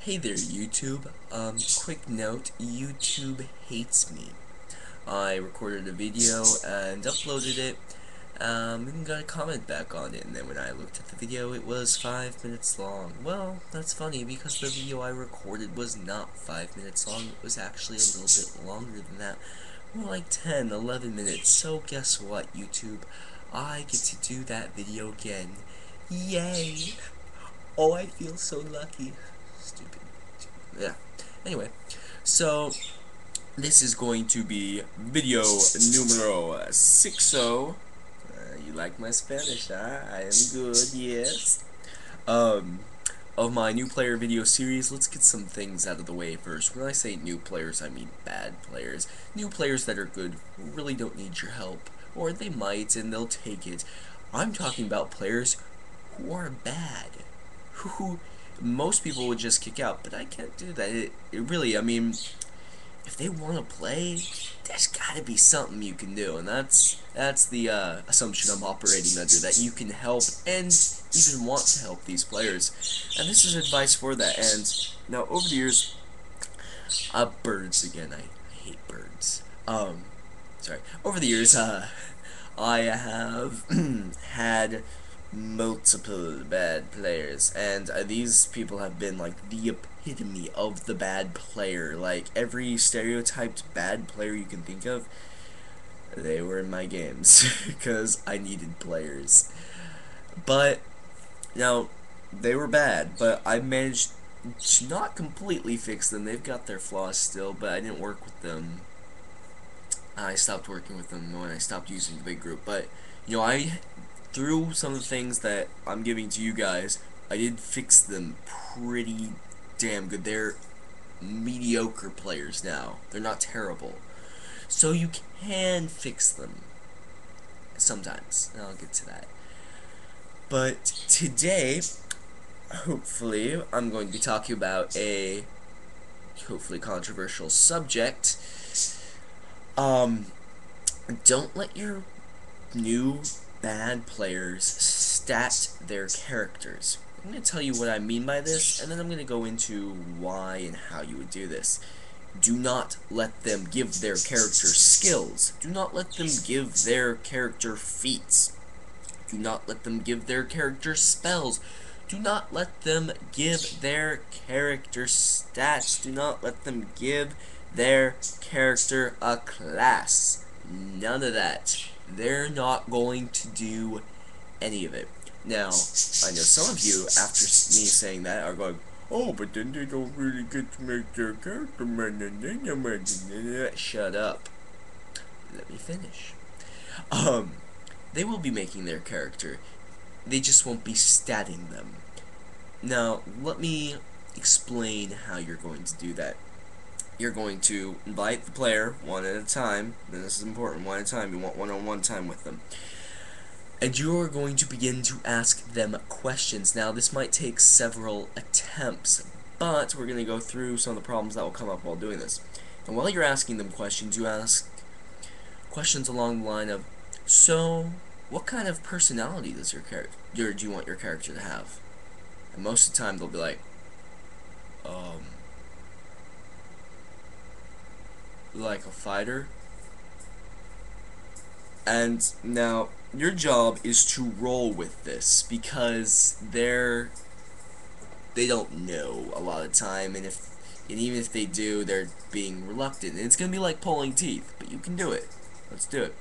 Hey there, YouTube. Quick note, YouTube hates me. I recorded a video and uploaded it, and got a comment back on it, and then when I looked at the video, it was 5 minutes long. Well, that's funny, because the video I recorded was not 5 minutes long, it was actually a little bit longer than that. More like 10, 11 minutes, so guess what, YouTube? I get to do that video again. Yay! Oh, I feel so lucky. Stupid. Yeah. Anyway, so this is going to be video numero 60. You like my Spanish, huh? I am good, yes. Um, of my new player video series, let's get some things out of the way first. When I say new players, I mean bad players. New players that are good, who really don't need your help. Or they might, and they'll take it. I'm talking about players who are bad. Who most people would just kick out, but I can't do that. It really, I mean, if they want to play, there's gotta be something you can do, and that's the assumption I'm operating under, that you can help and even want to help these players, and this is advice for that. And now over the years, birds again, I hate birds. Sorry. Over the years, I have had multiple bad players, and these people have been like the epitome of the bad player. Like every stereotyped bad player you can think of, they were in my games because I needed players. But now they were bad, but I managed to not completely fix them. They've got their flaws still, but I didn't work with them. I stopped working with them when I stopped using the big group. But you know, through some of the things that I'm giving to you guys, I did fix them pretty damn good. They're mediocre players now. They're not terrible. So you can fix them sometimes, and I'll get to that. But today, hopefully, I'm going to be talking about a hopefully controversial subject. Don't let your new bad players stat their characters. I'm going to tell you what I mean by this, and then I'm going to go into why and how you would do this. Do not let them give their character skills. Do not let them give their character feats. Do not let them give their character spells. Do not let them give their character stats. Do not let them give their character a class. None of that. They're not going to do any of it. Now, I know some of you, after me saying that, are going, oh, but then they don't really get to make their character. Shut up. Let me finish. They will be making their character. They just won't be statting them. Now, let me explain how you're going to do that. You're going to invite the player one at a time, and this is important, one at a time. You want one-on-one time with them. And you're going to begin to ask them questions. Now, this might take several attempts, but we're going to go through some of the problems that will come up while doing this. And while you're asking them questions, you ask questions along the line of, so, what kind of personality does do you want your character to have? And most of the time, they'll be like, like a fighter. And now your job is to roll with this, because they don't know a lot of the time, and even if they do, they're being reluctant, and it's gonna be like pulling teeth, but you can do it. Let's do it.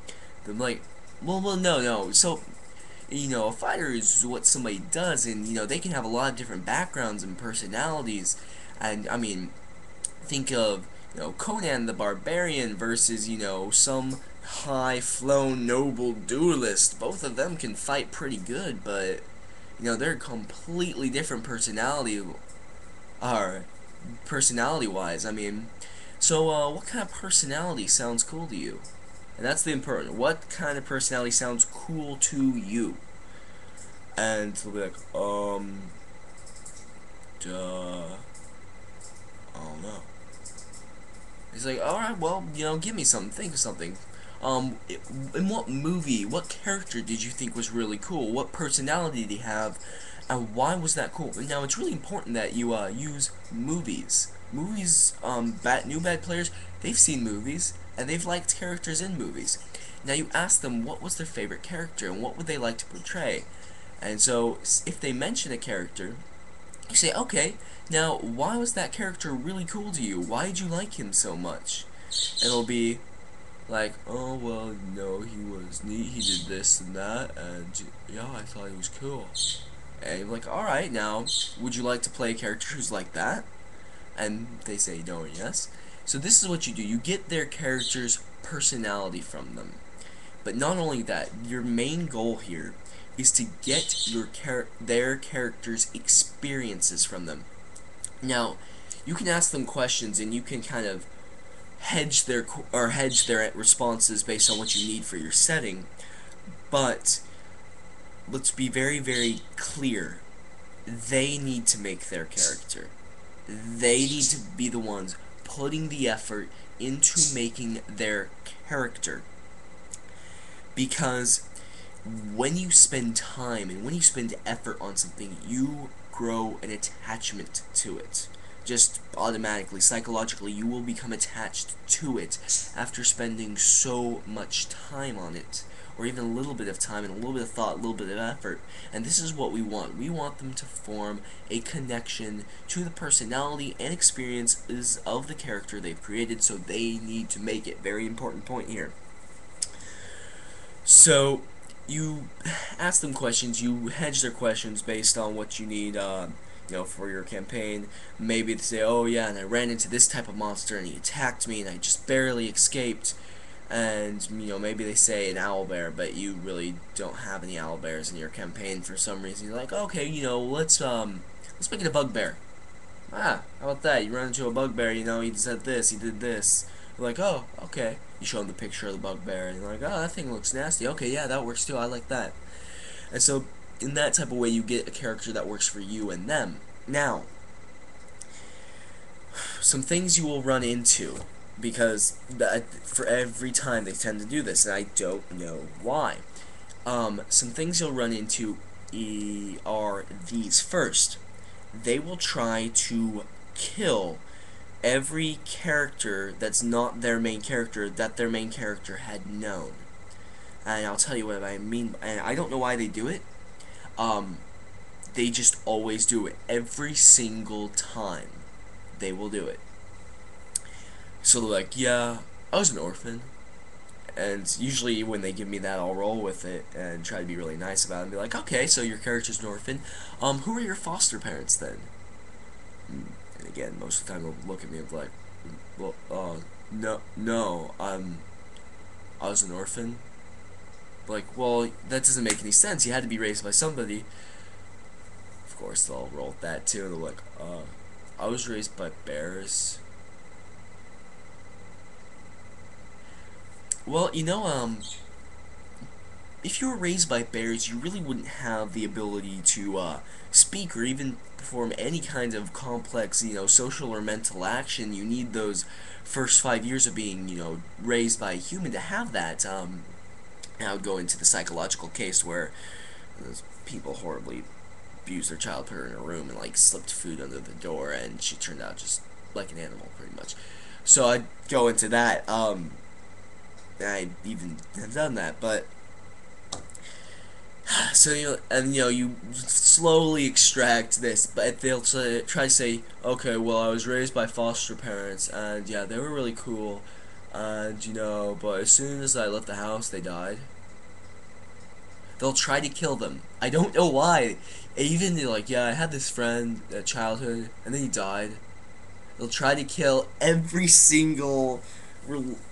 They're like, well, no. So, you know, a fighter is what somebody does, and you know, they can have a lot of different backgrounds and personalities, and I mean, think of, you know, Conan the Barbarian versus, you know, some high-flown noble duelist. Both of them can fight pretty good, but you know, they're completely different personality-wise. I mean, so what kind of personality sounds cool to you? And that's the important. What kind of personality sounds cool to you? And they'll be like, I don't know. He's like, alright, well, you know, give me something, think of something. In what movie, what character did you think was really cool? What personality did he have? And why was that cool? Now, it's really important that you use movies. Movies, new bad players, they've seen movies, and they've liked characters in movies. Now, you ask them what was their favorite character, and what would they like to portray. And so, if they mention a character, you say, okay, now, why was that character really cool to you? Why did you like him so much? And it'll be like, oh, well, no, he was neat, he did this and that, and yeah, I thought he was cool. And you're like, alright, now, would you like to play a character who's like that? And they say no or yes. So this is what you do. You get their character's personality from them. But not only that, your main goal here is to get their character's experiences from them. Now, you can ask them questions and you can kind of hedge their responses based on what you need for your setting, but let's be very, very clear. They need to make their character. They need to be the ones putting the effort into making their character. Because when you spend time and when you spend effort on something, you grow an attachment to it. Just automatically, psychologically, you will become attached to it after spending so much time on it. Or even a little bit of time and a little bit of thought, a little bit of effort. And this is what we want. We want them to form a connection to the personality and experiences of the character they've created, so they need to make it. Very important point here. So, you ask them questions, you hedge their questions based on what you need, for your campaign. Maybe they say, oh yeah, and I ran into this type of monster and he attacked me and I just barely escaped. And maybe they say an owlbear, but you really don't have any owlbears in your campaign for some reason. You're like, okay, let's make it a bugbear. Ah, how about that? You run into a bugbear, he said this, he did this. You're like, oh, okay. You show them the picture of the bugbear, and you're like, oh, that thing looks nasty. Okay, yeah, that works too. I like that. And so, in that type of way, you get a character that works for you and them. Now, some things you will run into, because for every time they tend to do this, and I don't know why. Some things you'll run into are these. First, they will try to kill every character that's not their main character that their main character had known. And I'll tell you what I mean, and I don't know why they do it. They just always do it. Every single time they will do it. So they're like, yeah, I was an orphan. And usually when they give me that, I'll roll with it and try to be really nice about it and be like, okay, so your character's an orphan. Who are your foster parents then? And again, most of the time they'll look at me and be like, well, no, I was an orphan. Like, well, that doesn't make any sense. You had to be raised by somebody. Of course, they'll roll with that too. They're like, I was raised by bears. Well, if you were raised by bears, you really wouldn't have the ability to speak or even perform any kind of complex, social or mental action. You need those first 5 years of being, raised by a human to have that. I would go into the psychological case where those people horribly abused their child, put her in a room, and slipped food under the door, and she turned out just like an animal, pretty much. So I'd go into that. I even have done that, but so you slowly extract this, but they'll try to say, okay, well, I was raised by foster parents, and yeah, they were really cool, and but as soon as I left the house, they died. They'll try to kill them. I don't know why. Even they're like, yeah, I had this friend at childhood, and then he died. They'll try to kill every single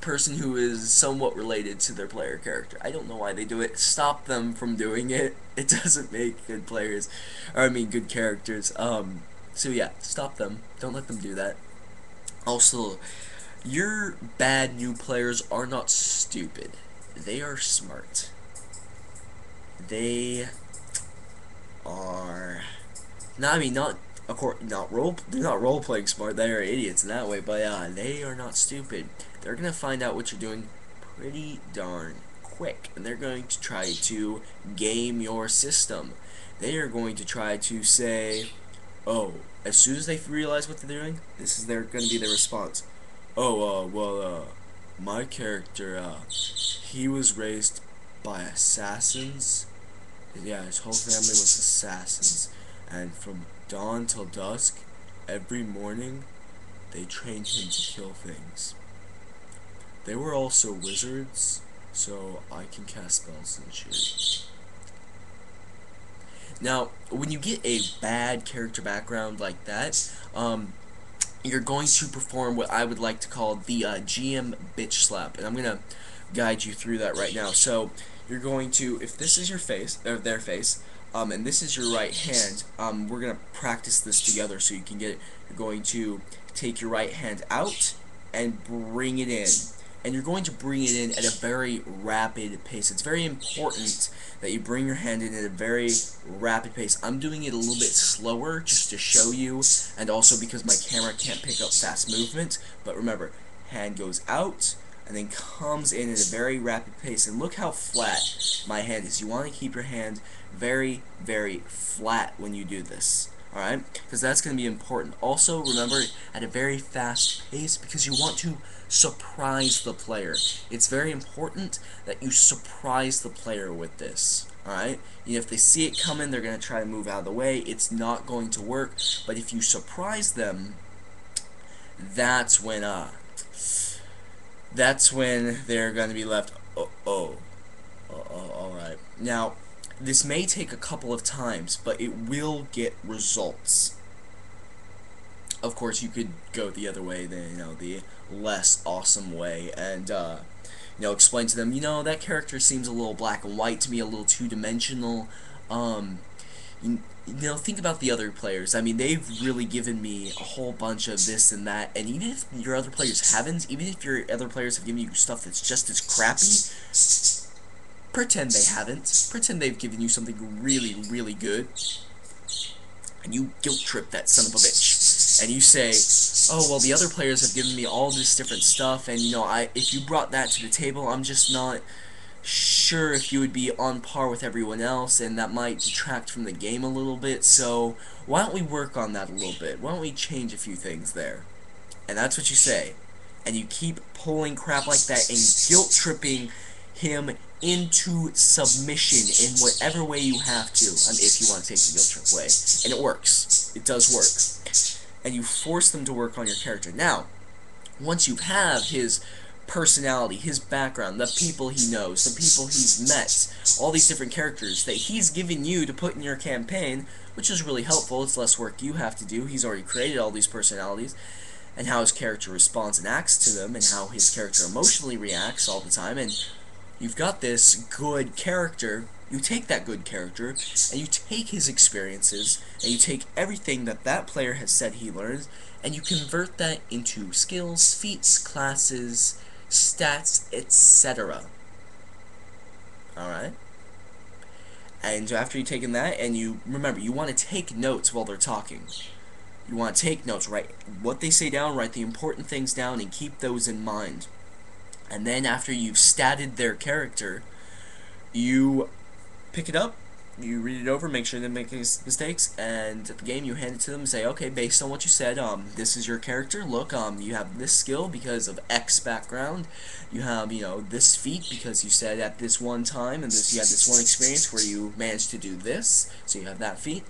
person who is somewhat related to their player character. I don't know why they do it. Stop them from doing it. It doesn't make good players, good characters. So yeah, stop them. Don't let them do that. Also, your bad new players are not stupid. They are smart. They are they're not role playing smart. They are idiots in that way, but they are not stupid. They're gonna find out what you're doing pretty darn quick, and they're going to try to game your system. they are going to try to say, oh, as soon as they realize what they're doing, this is going to be their response. Oh, my character, he was raised by assassins. Yeah, his whole family was assassins. And from dawn till dusk, every morning, they trained him to kill things. They were also wizards, so I can cast spells and shit. Now, when you get a bad character background like that, you're going to perform what I would like to call the GM bitch slap, and I'm gonna guide you through that right now. So you're going to, if this is your face, or their face, and this is your right hand, we're gonna practice this together so you can get it. You're going to take your right hand out and bring it in. And you're going to bring it in at a very rapid pace. It's very important that you bring your hand in at a very rapid pace. I'm doing it a little bit slower just to show you, and also because my camera can't pick up fast movement. But remember, hand goes out and then comes in at a very rapid pace. And look how flat my hand is. You want to keep your hand very, very flat when you do this. Alright? Because that's going to be important. Also, remember, at a very fast pace, because you want to surprise the player. It's very important that you surprise the player with this. Alright? If they see it coming, they're going to try to move out of the way. It's not going to work. But if you surprise them, that's when they're going to be left, alright. Now, this may take a couple of times, but it will get results. Of course, you could go the other way, the less awesome way, and explain to them, that character seems a little black and white to me, a little two-dimensional. Think about the other players. I mean, they've really given me a whole bunch of this and that, and even if your other players haven't, even if your other players have given you stuff that's just as crappy, pretend they haven't. Pretend they've given you something really, really good, and you guilt trip that son of a bitch. And you say, oh, well, the other players have given me all this different stuff, and, if you brought that to the table, I'm just not sure if you would be on par with everyone else, and that might detract from the game a little bit, so why don't we work on that a little bit? Why don't we change a few things there? And that's what you say. And you keep pulling crap like that and guilt-tripping him into submission in whatever way you have to, if you want to take the guilt trip way. And it works. It does work. And you force them to work on your character. Now, once you have his personality, his background, the people he knows, the people he's met, all these different characters that he's given you to put in your campaign, which is really helpful. It's less work you have to do. He's already created all these personalities, and how his character responds and acts to them, and how his character emotionally reacts all the time, and you've got this good character. You take that good character, and you take his experiences, and you take everything that player has said he learns, and you convert that into skills, feats, classes, stats, etc. Alright? And after you've taken that, and you remember, you want to take notes while they're talking. You want to take notes, write what they say down, write the important things down, and keep those in mind. And then after you've statted their character, you pick it up, you read it over, make sure they make any mistakes, and at the game you hand it to them and say, okay, based on what you said, this is your character. Look, you have this skill because of X background. You have, this feat because you said at this one time, and you had this one experience where you managed to do this, so you have that feat.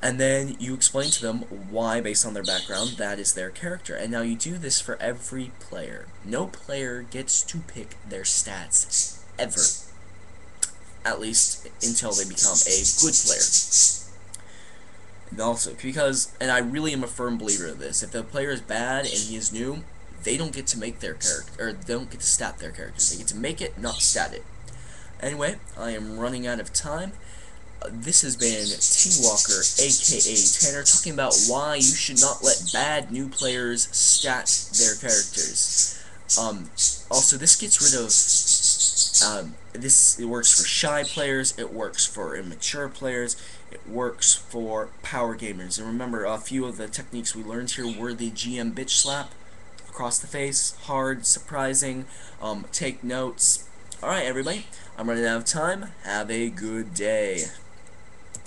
And then you explain to them why, based on their background, that is their character. And now you do this for every player. No player gets to pick their stats, ever. At least until they become a good player. And also, and I really am a firm believer of this, if the player is bad and he is new, they don't get to make their character, or they don't get to stat their character. They get to make it, not stat it. Anyway, I am running out of time. This has been T-Walker, aka Tanner, talking about why you should not let bad new players stat their characters. Also, this gets rid of, it works for shy players, it works for immature players, it works for power gamers. And remember, a few of the techniques we learned here were the GM bitch slap, across the face, hard, surprising, take notes. Alright, everybody, I'm running out of time. Have a good day.